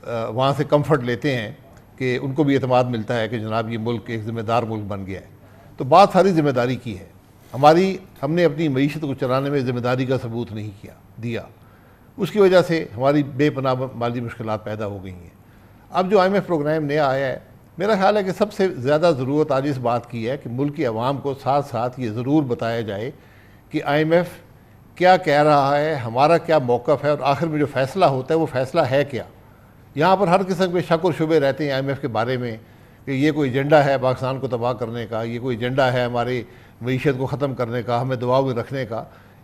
وہاں سے کمفرٹ لیتے ہیں کہ ان کو بھی اعتماد ملتا ہے کہ جناب یہ ملک ایک ذمہ دار ملک بن گیا ہے. تو بات ساری ذمہ داری کی ہے. ہم نے اپنی معیشت کو چلانے میں ذمہ داری کا ثبوت نہیں دیا. اس کی وجہ سے ہماری بے پناہ مالی مشکلات پیدا ہو گئی ہیں. اب جو IMF پروگرام نیا آیا ہے, میرا خیال ہے کہ سب سے زیادہ ضرورت آج اس بات کی ہے کہ ملک کی عوام کو ساتھ ساتھ یہ ضرور بتایا جائے کہ IMF کیا کہہ رہا ہے, ہمارا کیا موقف ہے, اور آخر میں جو فیصلہ ہوتا ہے وہ فیصلہ ہے کیا. یہاں پر ہر قسم کے شک اور شبے رہتے ہیں IMF کے بارے میں کہ یہ کوئی ایجنڈا ہے پاکستان کو تباہ کرنے کا, یہ کوئی ایجنڈا ہے ہماری معیشت کو ختم کرنے کا, ہمیں دباؤ میں رکھنے کا.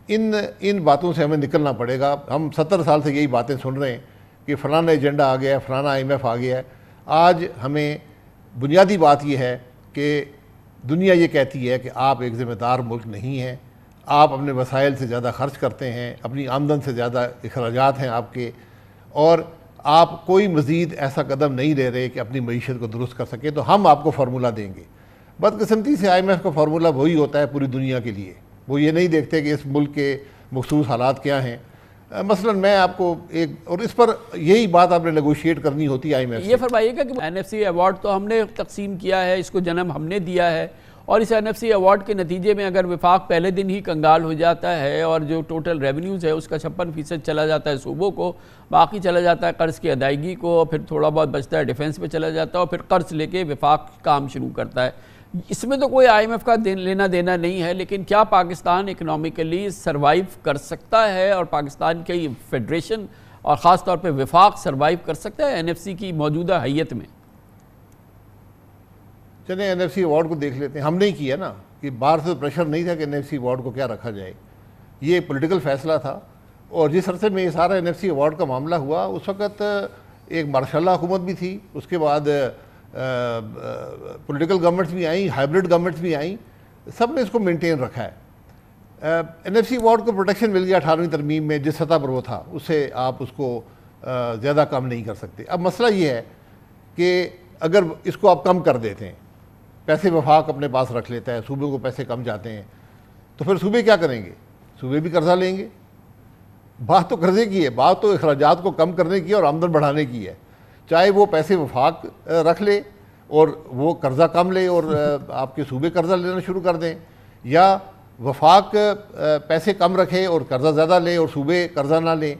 ان باتوں سے ہمیں نکلنا پڑے گا. ہم 70 سال سے یہی باتیں سن رہے ہیں کہ فلانا ایجنڈا آ گیا ہے, فلانا IMF آ گیا ہے. آج ہمیں بنیادی بات یہ ہے کہ دنیا یہ کہتی ہے کہ آپ ایک ذمہ دار ملک نہیں ہیں, آپ اپنے وسائل سے زیادہ خرچ کرتے ہیں, اپنی آمدن سے زیادہ اخراجات ہیں آپ کے, اور آپ کوئی مزید ایسا قدم نہیں لے رہے کہ اپنی معیشت کو درست کر سکیں. تو ہم آپ کو فارمولہ دیں گے. بدقسمتی سے IMF کا فارمولہ وہی ہوتا ہے پوری دنیا کے لیے. وہ یہ نہیں دیکھتے کہ اس ملک کے مخصوص حالات کیا ہیں. مثلا میں آپ کو ایک, اور اس پر یہی بات آپ نے نیگوشیٹ کرنی ہوتی ہے IMF سے. یہ فرمائیے گا کہ NFC ایوارڈ تو ہم نے تقسیم کیا ہے, اس کو جنم ہم نے دیا ہے, اور اس NFC ایوارڈ کے نتیجے میں اگر وفاق پہلے دن ہی کنگال ہو جاتا ہے اور جو ٹوٹل ریونیوز ہے اس کا 56% چلا جاتا ہے صوبوں کو, باقی چلا جاتا ہے قرض کی ادائیگی کو, پھر تھوڑا بہت بچتا ہے ڈیفنس پہ چلا جاتا ہے, اور پھر قرض لے کے وفاق کام شروع کرتا ہے. اس میں تو کوئی IMF کا لینا دینا نہیں ہے، لیکن کیا پاکستان اکنامکلی سروائیو کر سکتا ہے اور پاکستان کی فیڈریشن اور خاص طور پہ وفاق سروائیو کر سکتا ہے NFC کی موجودہ حیت میں؟ چلیں NFC ایوارڈ کو دیکھ لیتے ہیں. ہم نہیں کیا نا کہ باہر سے پریشر نہیں تھا کہ NFC ایوارڈ کو کیا رکھا جائے. یہ ایک پولیٹیکل فیصلہ تھا، اور جس عرصے میں یہ سارا NFC ایوارڈ کا معاملہ ہوا اس وقت ایک مارشاء اللہ حکومت بھی تھی، اس کے بعد پولیٹیکل گورنمنٹس بھی آئیں، ہائبرڈ گورنمنٹس بھی آئیں، سب نے اس کو مینٹین رکھا ہے. NFC ایوارڈ کو پروٹیکشن مل گیا 18ویں ترمیم میں، جس سطح پر وہ تھا اس سے آپ اس کو زیادہ کم نہیں کر سکتے. اب مسئلہ یہ ہے کہ اگر اس کو آپ کم کر دیتے ہیں، پیسے وفاق اپنے پاس رکھ لیتا ہے، صوبے کو پیسے کم جاتے ہیں، تو پھر صوبے کیا کریں گے؟ صوبے بھی قرضہ لیں گے. بات تو قرضے کی ہے، بات تو اخراجات کو کم کرنے کی ہے اور آمدن بڑھانے کی ہے. چاہے وہ پیسے وفاق رکھ لے اور وہ قرضہ کم لے اور آپ کے صوبے قرضہ لینا شروع کر دیں، یا وفاق پیسے کم رکھے اور قرضہ زیادہ لے اور صوبے قرضہ نہ لیں.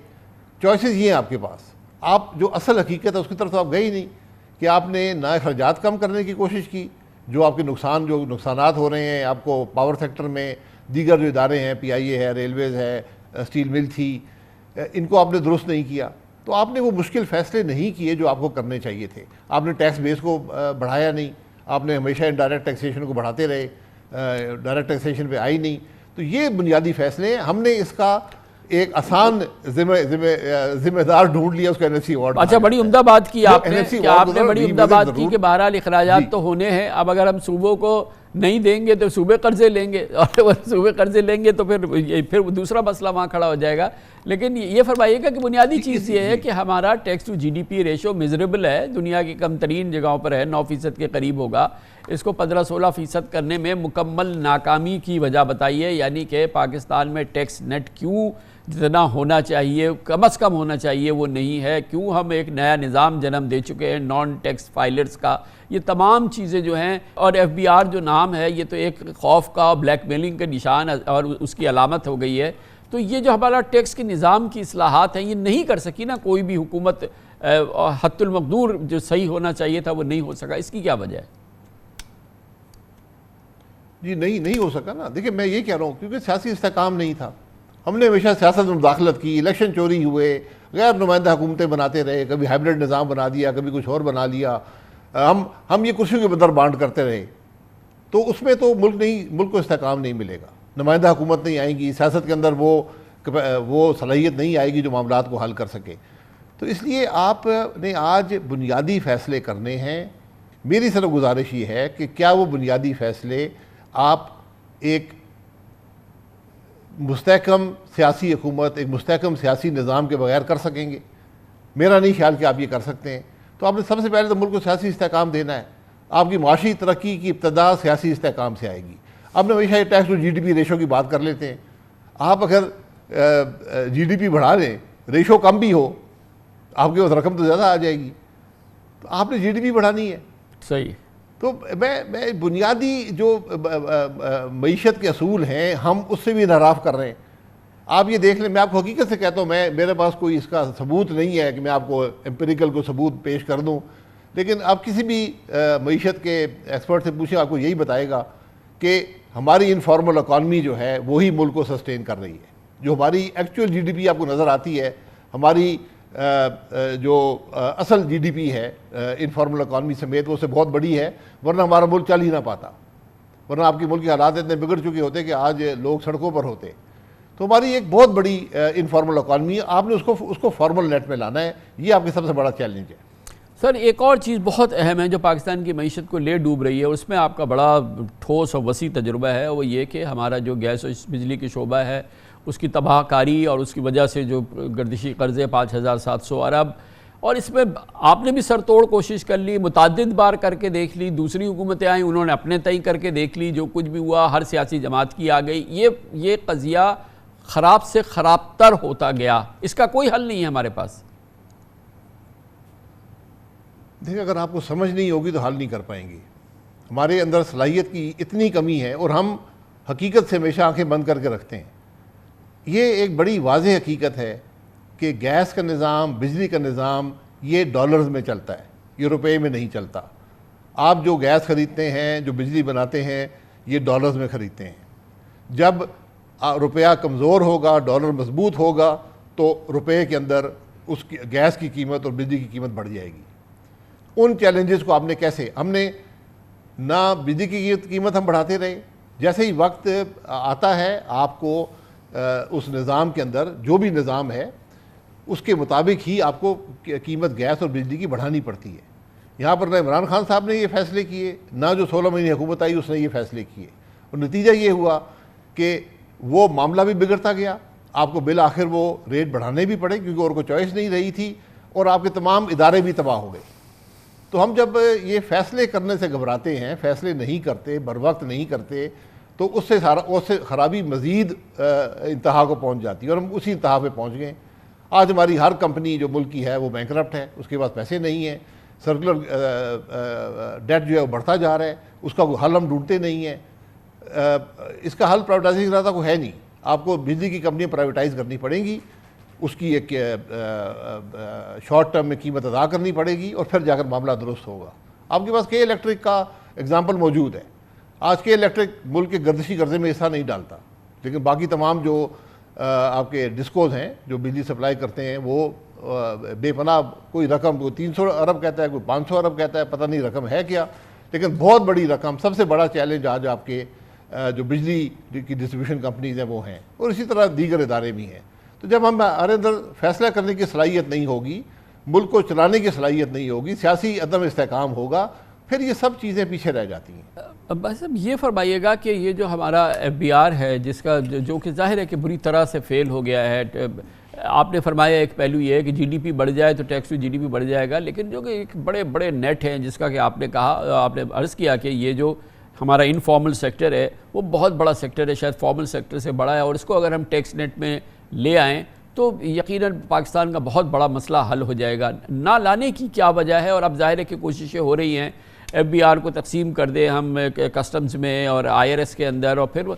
چوائسز یہ ہیں آپ کے پاس. آپ جو اصل حقیقت ہے اس کی طرف تو آپ گئے ہی نہیں کہ آپ نے نہ اخراجات کم کرنے کی کوشش کی، جو آپ کے نقصانات ہو رہے ہیں آپ کو پاور سیکٹر میں، دیگر جو ادارے ہیں PIA ہے، ریلویز ہے، اسٹیل مل تھی، ان کو آپ نے درست نہیں کیا. تو آپ نے وہ مشکل فیصلے نہیں کیے جو آپ کو کرنے چاہیے تھے. آپ نے ٹیکس بیس کو بڑھایا نہیں، آپ نے ہمیشہ انڈائریکٹ ٹیکسیشن کو بڑھاتے رہے، ڈائریکٹ ٹیکسیشن پہ آئی نہیں. تو یہ بنیادی فیصلے ہیں. ہم نے اس کا ایک آسان ذمہ دار ڈھونڈ لیا، اس کا NFC ایوارڈ. اچھا، بڑی عمدہ بات کی آپ نے کہ آپ نے بڑی عمدہ بات کی کہ بہرحال اخراجات تو ہونے ہیں. اب اگر ہم صوبوں کو نہیں دیں گے تو صوبے قرضے لیں گے، اور صوبے قرضے لیں گے تو پھر دوسرا مسئلہ وہاں کھڑا ہو جائے گا. لیکن یہ فرمائیے گا کہ بنیادی چیز یہ ہے کہ ہمارا tax to GDP ratio miserable ہے، دنیا کی کم ترین جگہوں پر ہے، 9% کے قریب ہوگا. اس کو 15-16% کرنے میں مکمل ناکامی کی وجہ بتائیے. یعنی کہ پاکستان میں ٹیکس نیٹ کیوں جتنا ہونا چاہیے، کم از کم ہونا چاہیے، وہ نہیں ہے؟ کیوں ہم ایک نیا نظام جنم دے چکے ہیں نان ٹیکس فائلرز کا؟ یہ تمام چیزیں جو ہیں، اور FBR جو نام ہے یہ تو ایک خوف کا، بلیک میلنگ کا نشان اور اس کی علامت ہو گئی ہے. تو یہ جو ہمارا ٹیکس کے نظام کی اصلاحات ہیں یہ نہیں کر سکی نا کوئی بھی حکومت. حد المقدور جو صحیح ہونا چاہیے تھا وہ نہیں ہو سکا. اس کی کیا وجہ ہے؟ جی نہیں ہو سکا نا. دیکھیں میں یہ کہہ رہا ہوں کیونکہ سیاسی استحکام نہیں تھا. ہم نے ہمیشہ سیاست میں مداخلت کی، الیکشن چوری ہوئے، غیر نمائندہ حکومتیں بناتے رہے، کبھی ہائبرڈ نظام بنا دیا، کبھی کچھ اور بنا لیا. ہم یہ کرسیوں کے بدر بانٹ کرتے رہے. تو اس میں تو ملک کو استحکام نہیں ملے گا. نمائندہ حکومت نہیں آئے گی، سیاست کے اندر وہ صلاحیت نہیں آئے گی جو معاملات کو حل کر سکے. تو اس لیے آپ نے آج بنیادی فیصلے کرنے ہیں. میری صرف گزارش یہ ہے کہ کیا وہ بنیادی فیصلے آپ ایک مستحکم سیاسی حکومت، ایک مستحکم سیاسی نظام کے بغیر کر سکیں گے؟ میرا نہیں خیال کہ آپ یہ کر سکتے ہیں. تو آپ نے سب سے پہلے تو ملک کو سیاسی استحکام دینا ہے. آپ کی معاشی ترقی کی ابتدا سیاسی استحکام سے آئے گی. آپ نے ہمیشہ یہ ٹیکس ٹو GDP ریشو کی بات کر لیتے ہیں. آپ اگر GDP بڑھا لیں، ریشو کم بھی ہو، آپ کے پاس رقم تو زیادہ آ جائے گی. تو آپ نے GDP بڑھانی ہے. صحیح. تو میں بنیادی جو معیشت کے اصول ہیں ہم اس سے بھی انحراف کر رہے ہیں. آپ یہ دیکھ لیں، میں آپ کو حقیقت سے کہتا ہوں، میرے پاس کوئی اس کا ثبوت نہیں ہے کہ میں آپ کو امپیریکل کو ثبوت پیش کر دوں، لیکن آپ کسی بھی معیشت کے ایکسپرٹ سے پوچھیں، آپ کو یہی بتائے گا کہ ہماری انفارمل اکانومی جو ہے وہی ملک کو سسٹین کر رہی ہے. جو ہماری ایکچوئل GDP آپ کو نظر آتی ہے، ہماری جو اصل GDP ہے انفارمل اکانومی سمیت، وہ سے بہت بڑی ہے، ورنہ ہمارا ملک چل ہی نہ پاتا. ورنہ آپ کے ملک کے حالات اتنے بگڑ چکے ہوتے کہ آج لوگ سڑکوں پر ہوتے. تو ہماری ایک بہت بڑی انفارمل اکانومی ہے. آپ نے اس کو فارمل نیٹ میں لانا ہے. یہ آپ کے سب سے بڑا چیلنج ہے. سر ایک اور چیز بہت اہم ہے جو پاکستان کی معیشت کو لے ڈوب رہی ہے، اس میں آپ کا بڑا ٹھوس اور وسیع تجربہ ہے، وہ یہ کہ ہمارا جو گیس اور بجلی کی شعبہ ہے اس کی تباہ کاری اور اس کی وجہ سے جو گردشی قرضے 5700 ارب، اور اس میں آپ نے بھی سر توڑ کوشش کر لی، متعدد بار کر کے دیکھ لی، دوسری حکومتیں آئیں انہوں نے اپنے تئیں کر کے دیکھ لی، جو کچھ بھی ہوا ہر سیاسی جماعت کی آ گئی. یہ قضیہ خراب سے خراب تر ہوتا گیا. اس کا کوئی حل نہیں ہے ہمارے پاس. دیکھیں اگر آپ کو سمجھ نہیں ہوگی تو حل نہیں کر پائیں گے. ہمارے اندر صلاحیت کی اتنی کمی ہے اور ہم حقیقت سے ہمیشہ آنکھیں بند کر کے رکھتے ہیں. یہ ایک بڑی واضح حقیقت ہے کہ گیس کا نظام، بجلی کا نظام یہ ڈالرز میں چلتا ہے، یہ روپے میں نہیں چلتا. آپ جو گیس خریدتے ہیں، جو بجلی بناتے ہیں، یہ ڈالرز میں خریدتے ہیں۔ جب روپیہ کمزور ہوگا، ڈالر مضبوط ہوگا، تو روپے کے اندر اس کی گیس کی قیمت اور بجلی کی قیمت بڑھ جائے گی۔ ان چیلنجز کو آپ نے کیسے، ہم نے نہ بجلی کی قیمت ہم بڑھاتے رہے، جیسے ہی وقت آتا ہے آپ کو اس نظام کے اندر جو بھی نظام ہے اس کے مطابق ہی آپ کو قیمت گیس اور بجلی کی بڑھانی پڑتی ہے۔ یہاں پر نہ عمران خان صاحب نے یہ فیصلے کیے، نہ جو 16 مہینے حکومت آئی اس نے یہ فیصلے کیے، اور نتیجہ یہ ہوا کہ وہ معاملہ بھی بگڑتا گیا، آپ کو بالآخر وہ ریٹ بڑھانے بھی پڑے کیونکہ اور کوئی چوائس نہیں رہی تھی، اور آپ کے تمام ادارے بھی تباہ ہو گئے۔ تو ہم جب یہ فیصلے کرنے سے گھبراتے ہیں، فیصلے نہیں کرتے، بر وقت نہیں کرتے، تو اس سے خرابی مزید انتہا کو پہنچ جاتی ہے، اور ہم اسی انتہا پہ پہنچ گئے۔ آج ہماری ہر کمپنی جو ملک کی ہے وہ بینکرپٹ ہے، اس کے پاس پیسے نہیں ہیں، سرکولر ڈیٹ جو ہے وہ بڑھتا جا رہا ہے، اس کا کوئی حل ہم ڈھونڈتے نہیں ہیں۔ اس کا حل پرائیویٹائزنگ کا کوئی ہے نہیں، آپ کو بجلی کی کمپنیاں پرائیویٹائز کرنی پڑیں گی، اس کی ایک شارٹ ٹرم میں قیمت ادا کرنی پڑے گی، اور پھر جا کر معاملہ درست ہوگا۔ آپ کے پاس کے الیکٹرک کا اگزامپل موجود ہے۔ آج کے الیکٹرک ملک کے گردشی قرضے میں حصہ نہیں ڈالتا، لیکن باقی تمام جو آپ کے ڈسکوز ہیں جو بجلی سپلائی کرتے ہیں وہ بے پناہ کوئی رقم، کوئی 300 ارب کہتا ہے، کوئی 500 ارب کہتا ہے، پتہ نہیں رقم ہے کیا، لیکن بہت بڑی رقم، سب سے بڑا چیلنج آج آپ کے جو بجلی کی ڈسٹریبیوشن کمپنیز ہیں وہ ہیں، اور اسی طرح دیگر ادارے بھی ہیں۔ تو جب ہمارے اندر فیصلہ کرنے کی صلاحیت نہیں ہوگی، ملک کو چلانے کی صلاحیت نہیں ہوگی، سیاسی عدم استحکام ہوگا، پھر یہ سب چیزیں پیچھے رہ جاتی ہیں۔ بس صاحب یہ فرمائیے گا کہ یہ جو ہمارا ایف بی آر ہے، جس کا جو کہ ظاہر ہے کہ بری طرح سے فیل ہو گیا ہے، آپ نے فرمایا ایک پہلو یہ ہے کہ جی ڈی پی بڑھ جائے تو tax to G D P بڑھ جائے گا، لیکن جو کہ ایک بڑے بڑے نیٹ ہیں جس کا کہ آپ نے کہا، آپ نے عرض کیا کہ یہ جو ہمارا انفارمل سیکٹر ہے وہ بہت بڑا سیکٹر ہے، شاید فارمل سیکٹر سے بڑا ہے، اور اس کو اگر ہم ٹیکس نیٹ میں لے آئیں تو یقیناً پاکستان کا بہت بڑا مسئلہ حل ہو جائے گا۔ نہ لانے کی کیا وجہ ہے؟ اور اب ظاہر ہے کہ کوششیں ہو رہی ہیں ایف بی آر کو تقسیم کر دیں ہم کسٹمز میں اور آئی آر ایس کے اندر، اور پھر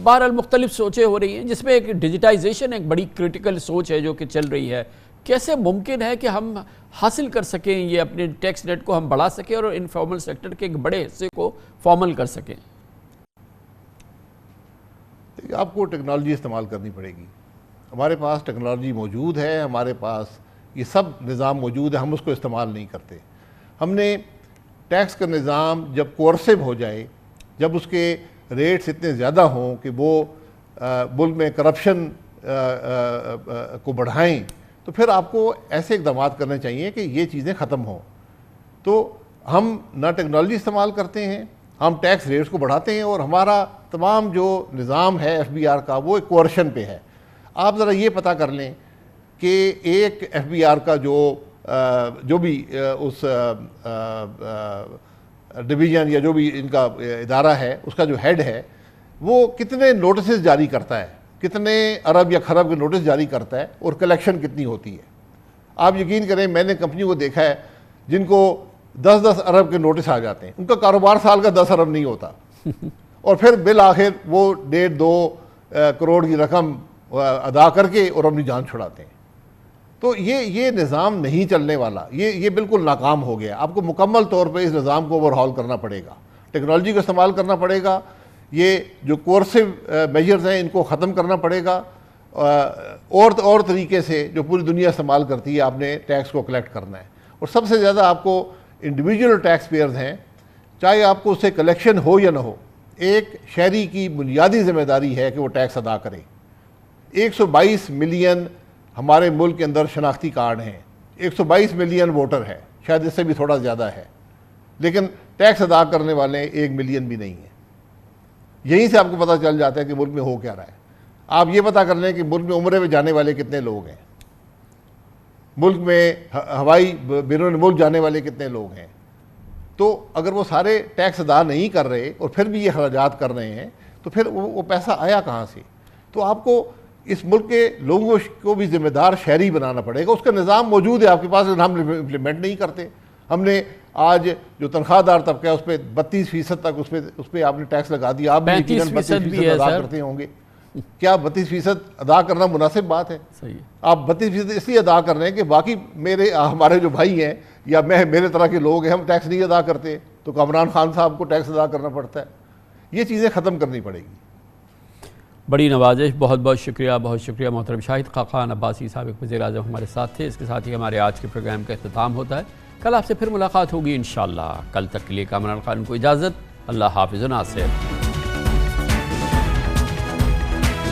بہرحال مختلف سوچیں ہو رہی ہیں جس میں ایک ڈیجیٹائزیشن ایک بڑی کرٹیکل سوچ ہے جو کہ چل رہی ہے۔ کیسے ممکن ہے کہ ہم حاصل کر سکیں یہ اپنے ٹیکس نیٹ کو ہم بڑھا سکیں اور انفارمل سیکٹر کے ایک بڑے حصے کو فارمل کر سکیں؟ آپ کو ٹیکنالوجی استعمال کرنی پڑے گی، ہمارے پاس ٹیکنالوجی موجود ہے، ہمارے پاس یہ سب نظام موجود ہے، ہم اس کو استعمال نہیں کرتے۔ ہم نے ٹیکس کا نظام جب کورسو ہو جائے، جب اس کے ریٹس اتنے زیادہ ہوں کہ وہ ملک میں کرپشن کو بڑھائیں، تو پھر آپ کو ایسے اقدامات کرنے چاہیے کہ یہ چیزیں ختم ہوں۔ تو ہم نہ ٹیکنالوجی استعمال کرتے ہیں، ہم ٹیکس ریٹس کو بڑھاتے ہیں، اور ہمارا تمام جو نظام ہے ایف بی آر کا وہ ایک کوارشن پہ ہے۔ آپ ذرا یہ پتہ کر لیں کہ ایک ایف بی آر کا جو بھی اس ڈویژن یا جو بھی ان کا ادارہ ہے اس کا جو ہیڈ ہے وہ کتنے نوٹسز جاری کرتا ہے، کتنے ارب یا خرب کے نوٹس جاری کرتا ہے، اور کلیکشن کتنی ہوتی ہے۔ آپ یقین کریں میں نے کمپنی کو دیکھا ہے جن کو 10-10 ارب کے نوٹس آ جاتے ہیں، ان کا کاروبار سال کا 10 ارب نہیں ہوتا، اور پھر بالآخر وہ 1.5-2 کروڑ کی رقم ادا کر کے اور اپنی جان چھڑاتے ہیں۔ تو یہ نظام نہیں چلنے والا، یہ بالکل ناکام ہو گیا۔ آپ کو مکمل طور پہ اس نظام کو اوور ہال کرنا پڑے گا، ٹیکنالوجی کو استعمال کرنا پڑے گا، یہ جو کورسو میجرز ہیں ان کو ختم کرنا پڑے گا، اور طریقے سے جو پوری دنیا استعمال کرتی ہے آپ نے ٹیکس کو کلیکٹ کرنا ہے۔ اور سب سے زیادہ آپ کو انڈیویجول ٹیکس پیئرز ہیں، چاہے آپ کو اس سے کلیکشن ہو یا نہ ہو، ایک شہری کی بنیادی ذمہ داری ہے کہ وہ ٹیکس ادا کرے۔ 122 ملین ہمارے ملک کے اندر شناختی کارڈ ہیں، 122 ملین ووٹر ہے، شاید اس سے بھی تھوڑا زیادہ ہے، لیکن ٹیکس ادا کرنے والے 1 ملین بھی نہیں ہیں۔ یہیں سے آپ کو پتہ چل جاتا ہے کہ ملک میں ہو کیا رہا ہے۔ آپ یہ پتہ کر لیں کہ ملک میں عمرے میں جانے والے کتنے لوگ ہیں، ملک میں ہوائی بیرون ملک جانے والے کتنے لوگ ہیں۔ تو اگر وہ سارے ٹیکس ادا نہیں کر رہے اور پھر بھی یہ اخراجات کر رہے ہیں تو پھر وہ پیسہ آیا کہاں سے؟ تو آپ کو اس ملک کے لوگوں کو بھی ذمہ دار شہری بنانا پڑے گا۔ اس کا نظام موجود ہے آپ کے پاس، لیکن ہم امپلیمنٹ نہیں کرتے۔ ہم نے آج جو تنخواہ دار طبقہ ہے اس پہ 32% تک اس پہ آپ نے ٹیکس لگا دیا۔ آپ بھی یقیناً 32% ادا کرتے ہوں گے۔ کیا 32% ادا کرنا مناسب بات ہے؟ آپ 32% اس لیے ادا کر رہے ہیں کہ باقی ہمارے جو بھائی ہیں یا میرے طرح کے لوگ ہیں ہم ٹیکس نہیں ادا کرتے۔ تو کامران خان صاحب کو ٹیکس ادا کرنا پڑتا ہے. یہ چیزیں ختم کرنی پڑے گی. بڑی نوازش. بہت بہت شکریہ محترم شاہد خاقان عباسی سابق وزیر اعظم ہمارے ساتھ تھے. اس کے ساتھ ہی ہمارے آج کے پروگرام کا اختتام ہوتا ہے. کل آپ سے پھر ملاقات ہوگی انشاءاللہ. کل تک کے لیے کامران خان کو اجازت. اللہ حافظ و ناصر.